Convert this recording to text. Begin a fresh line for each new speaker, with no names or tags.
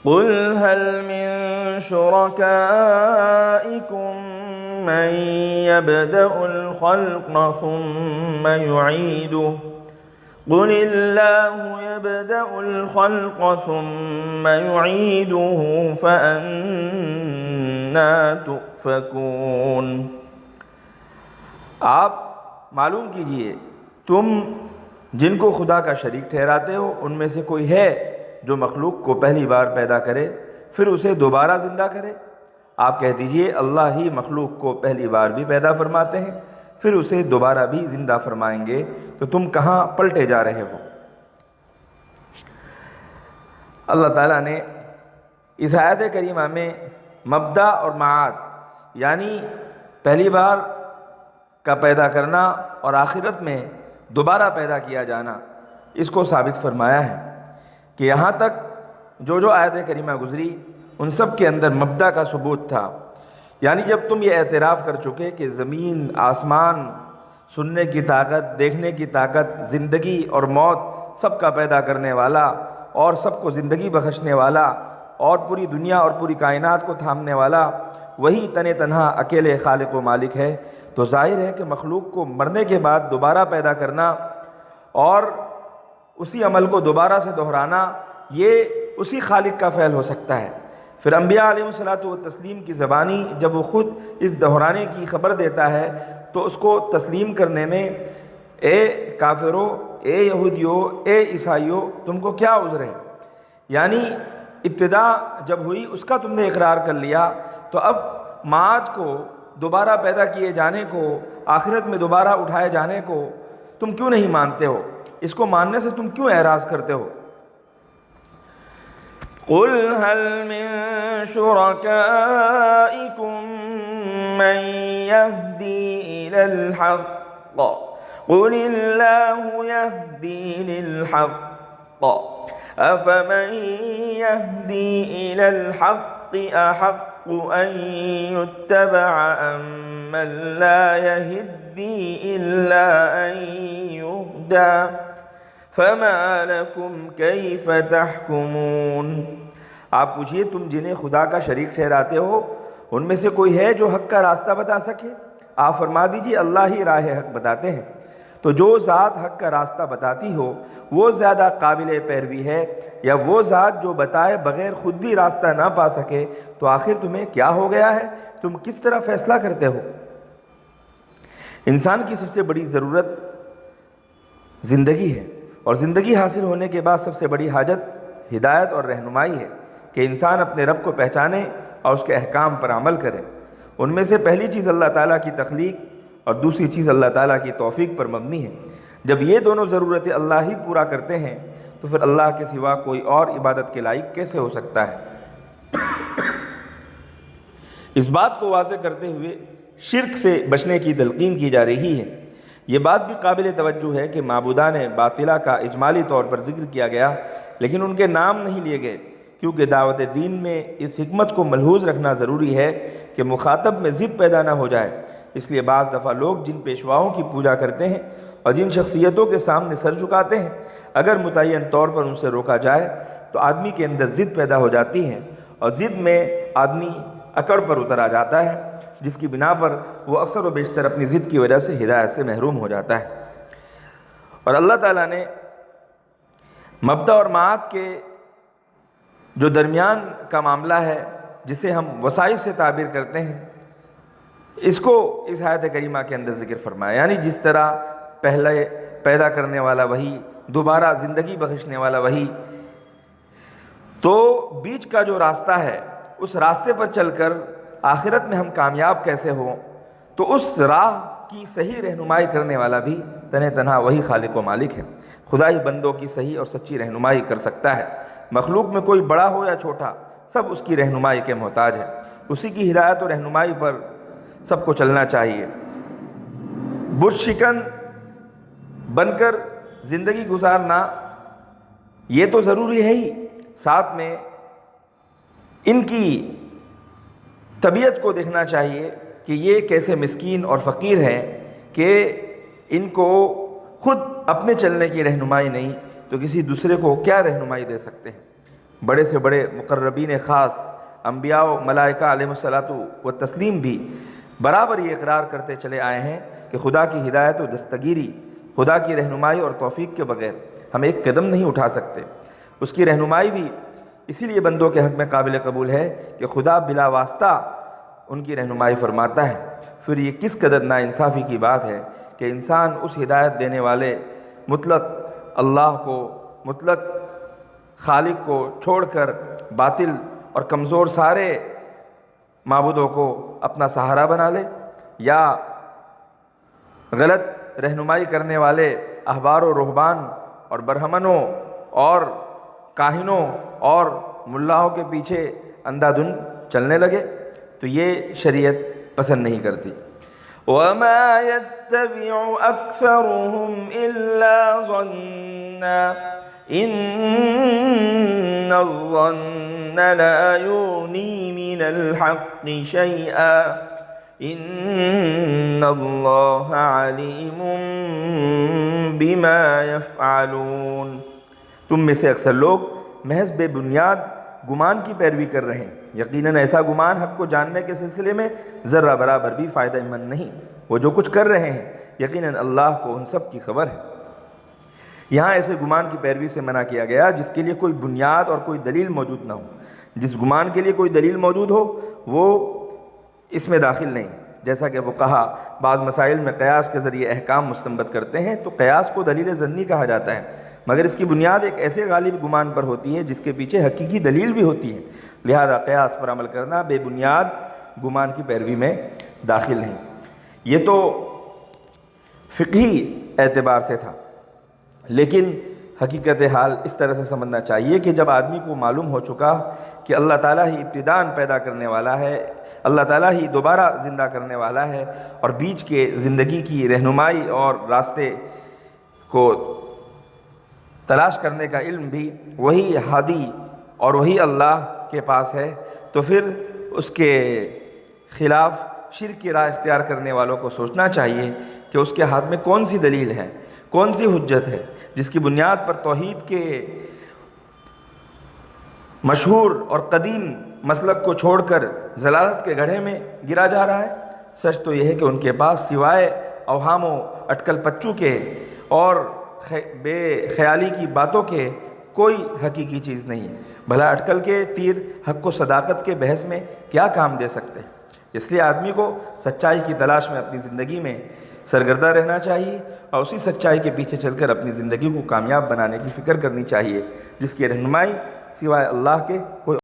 قل هل من شركائكم من يبدأ الخلق ثم يعيده قل الله يبدأ الخلق ثم يعيده فأنا تؤفكون۔ آپ معلوم کیجئے تم جن کو خدا کا شریک ٹھہراتے ہو ان میں سے کوئی ہے جو مخلوق کو پہلی بار پیدا کرے پھر اسے دوبارہ زندہ کرے؟ آپ کہہ دیجئے اللہ ہی مخلوق کو پہلی بار بھی پیدا فرماتے ہیں پھر اسے دوبارہ بھی زندہ فرمائیں گے، تو تم کہاں پلٹے جا رہے ہو؟ اللہ تعالیٰ نے اس آیت کریمہ میں مبدأ اور معاد یعنی پہلی بار کا پیدا کرنا اور آخرت میں دوبارہ پیدا کیا جانا اس کو ثابت فرمایا ہے کہ یہاں تک جو آیت کریمہ گزری ان سب کے اندر مبدأ کا ثبوت تھا، یعنی جب تم یہ اعتراف کر چکے کہ زمین، آسمان، سننے کی طاقت، دیکھنے کی طاقت، زندگی اور موت سب کا پیدا کرنے والا اور سب کو زندگی بخشنے والا اور پوری دنیا اور پوری کائنات کو تھامنے والا وہی تنہا اکیلے خالق و مالک ہے، تو ظاہر ہے کہ مخلوق کو مرنے کے بعد دوبارہ پیدا کرنا اور اسی عمل کو دوبارہ سے دہرانا یہ اسی خالق کا فعل ہو سکتا ہے۔ پھر انبیاء علیہ الصلوۃ والتسلیم کی زبانی جب وہ خود اس دہرانے کی خبر دیتا ہے تو اس کو تسلیم کرنے میں اے کافرو، اے یہودیو، اے عیسائیو تم کو کیا عذر ہے؟ یعنی ابتدا جب ہوئی اس کا تم نے اقرار کر لیا، تو اب معاد کو، دوبارہ پیدا کیے جانے کو، آخرت میں دوبارہ اٹھائے جانے کو تم کیوں نہیں مانتے ہو؟ اس کو ماننے سے تم کیوں اعراض کرتے ہو؟ قل هل من شركائكم من يهدي إلى الحق قل الله يهدي للحق أفمن يهدي إلى الحق أحق أن يتبع أم من لا يهدي إلا أن يهدى فما لكم كيف تحكمون۔ آپ پوچھئے تم جنہیں خدا کا شریک ٹھہراتے ہو ان میں سے کوئی ہے جو حق کا راستہ بتا سکے؟ آپ فرما دیجئے اللہ ہی راہ حق بتاتے ہیں، تو جو ذات حق کا راستہ بتاتی ہو وہ زیادہ قابل پیروی ہے یا وہ ذات جو بتائے بغیر خود بھی راستہ نہ پا سکے؟ تو آخر تمہیں کیا ہو گیا ہے؟ تم کس طرح فیصلہ کرتے ہو؟ انسان کی سب سے بڑی ضرورت زندگی ہے، اور زندگی حاصل ہونے کے بعد سب سے بڑی حاجت ہدایت اور رہنمائی ہے کہ انسان اپنے رب کو پہچانے اور اس کے احکام پر عمل کرے۔ ان میں سے پہلی چیز اللہ تعالیٰ کی تخلیق اور دوسری چیز اللہ تعالیٰ کی توفیق پر مبنی ہے۔ جب یہ دونوں ضرورتیں اللہ ہی پورا کرتے ہیں تو پھر اللہ کے سوا کوئی اور عبادت کے لائق کیسے ہو سکتا ہے؟ اس بات کو واضح کرتے ہوئے شرک سے بچنے کی تلقین کی جا رہی ہے۔ یہ بات بھی قابل توجہ ہے کہ معبودان باطلہ کا اجمالی طور پر ذکر کیا گیا لیکن ان کے نام نہیں لیے گئے، کیونکہ دعوت دین میں اس حکمت کو ملحوظ رکھنا ضروری ہے کہ مخاطب میں ضد پیدا نہ ہو جائے۔ اس لیے بعض دفعہ لوگ جن پیشواؤں کی پوجا کرتے ہیں اور جن شخصیتوں کے سامنے سر جھکاتے ہیں، اگر متعین طور پر ان سے روکا جائے تو آدمی کے اندر ضد پیدا ہو جاتی ہے اور ضد میں آدمی اکڑ پر اتر آ جاتا ہے، جس کی بنا پر وہ اکثر و بیشتر اپنی ضد کی وجہ سے ہدایت سے محروم ہو جاتا ہے۔ اور اللہ تعالیٰ نے مبدأ اور معاد کے جو درمیان کا معاملہ ہے جسے ہم وسائل سے تعبیر کرتے ہیں، اس کو اس آیت کریمہ کے اندر ذکر فرمایا، یعنی جس طرح پہلے پیدا کرنے والا وہی، دوبارہ زندگی بخشنے والا وہی، تو بیچ کا جو راستہ ہے اس راستے پر چل کر آخرت میں ہم کامیاب کیسے ہوں، تو اس راہ کی صحیح رہنمائی کرنے والا بھی تنہا وہی خالق و مالک ہے۔ خدا ہی بندوں کی صحیح اور سچی رہنمائی کر سکتا ہے۔ مخلوق میں کوئی بڑا ہو یا چھوٹا سب اس کی رہنمائی کے محتاج ہے، اسی کی ہدایت و رہنمائی پر سب کو چلنا چاہیے۔ بت شکن بن کر زندگی گزارنا یہ تو ضروری ہے ہی، ساتھ میں ان کی طبیعت کو دیکھنا چاہیے کہ یہ کیسے مسکین اور فقیر ہیں کہ ان کو خود اپنے چلنے کی رہنمائی نہیں تو کسی دوسرے کو کیا رہنمائی دے سکتے ہیں۔ بڑے سے بڑے مقربین خاص انبیاء و ملائکہ علیہ الصلاۃ و تسلیم بھی برابر یہ اقرار کرتے چلے آئے ہیں کہ خدا کی ہدایت و دستگیری، خدا کی رہنمائی اور توفیق کے بغیر ہم ایک قدم نہیں اٹھا سکتے۔ اس کی رہنمائی بھی اسی لیے بندوں کے حق میں قابل قبول ہے کہ خدا بلا واسطہ ان کی رہنمائی فرماتا ہے۔ پھر یہ کس قدر ناانصافی کی بات ہے کہ انسان اس ہدایت دینے والے مطلق اللہ کو، مطلق خالق کو چھوڑ کر باطل اور کمزور سارے معبودوں کو اپنا سہارا بنا لے، یا غلط رہنمائی کرنے والے احبار و رہبان اور برہمنوں اور کاہنوں اور ملاؤں کے پیچھے اندھا دھند چلنے لگے، تو یہ شریعت پسند نہیں کرتی۔
وَمَا يَتَّبِعُ أَكْثَرُهُمْ إِلَّا ظَنًّا إِنَّ الظَّنَّ لَا يُغْنِي مِنَ الْحَقِّ شَيْئًا إِنَّ اللَّهَ عَلِيمٌ بِمَا يَفْعَلُونَ۔
تم میں سے اکثر لوگ محض بے بنیاد گمان کی پیروی کر رہے ہیں، یقیناً ایسا گمان حق کو جاننے کے سلسلے میں ذرہ برابر بھی فائدہ مند نہیں۔ وہ جو کچھ کر رہے ہیں یقیناً اللہ کو ان سب کی خبر ہے۔ یہاں ایسے گمان کی پیروی سے منع کیا گیا جس کے لیے کوئی بنیاد اور کوئی دلیل موجود نہ ہو۔ جس گمان کے لیے کوئی دلیل موجود ہو وہ اس میں داخل نہیں، جیسا کہ فقہا بعض مسائل میں قیاس کے ذریعے احکام مستنبط کرتے ہیں تو قیاس کو دلیل ظنی کہا جاتا ہے، مگر اس کی بنیاد ایک ایسے غالب گمان پر ہوتی ہے جس کے پیچھے حقیقی دلیل بھی ہوتی ہے، لہذا قیاس پر عمل کرنا بے بنیاد گمان کی پیروی میں داخل نہیں۔ یہ تو فقہی اعتبار سے تھا، لیکن حقیقت حال اس طرح سے سمجھنا چاہیے کہ جب آدمی کو معلوم ہو چکا کہ اللہ تعالیٰ ہی ابتداءً پیدا کرنے والا ہے، اللہ تعالیٰ ہی دوبارہ زندہ کرنے والا ہے، اور بیچ کے زندگی کی رہنمائی اور راستے کو تلاش کرنے کا علم بھی وہی ہادی اور وہی اللہ کے پاس ہے، تو پھر اس کے خلاف شرک کی راہ اختیار کرنے والوں کو سوچنا چاہیے کہ اس کے ہاتھ میں کون سی دلیل ہے، کون سی حجت ہے جس کی بنیاد پر توحید کے مشہور اور قدیم مسلک کو چھوڑ کر ضلالت کے گڑھے میں گرا جا رہا ہے۔ سچ تو یہ ہے کہ ان کے پاس سوائے اوہام و اٹکل پچو کے اور بے خیالی کی باتوں کے کوئی حقیقی چیز نہیں، بھلا اٹکل کے تیر حق و صداقت کے بحث میں کیا کام دے سکتے ہیں؟ اس لیے آدمی کو سچائی کی تلاش میں اپنی زندگی میں سرگردہ رہنا چاہیے اور اسی سچائی کے پیچھے چل کر اپنی زندگی کو کامیاب بنانے کی فکر کرنی چاہیے، جس کی رہنمائی سوائے اللہ کے کوئی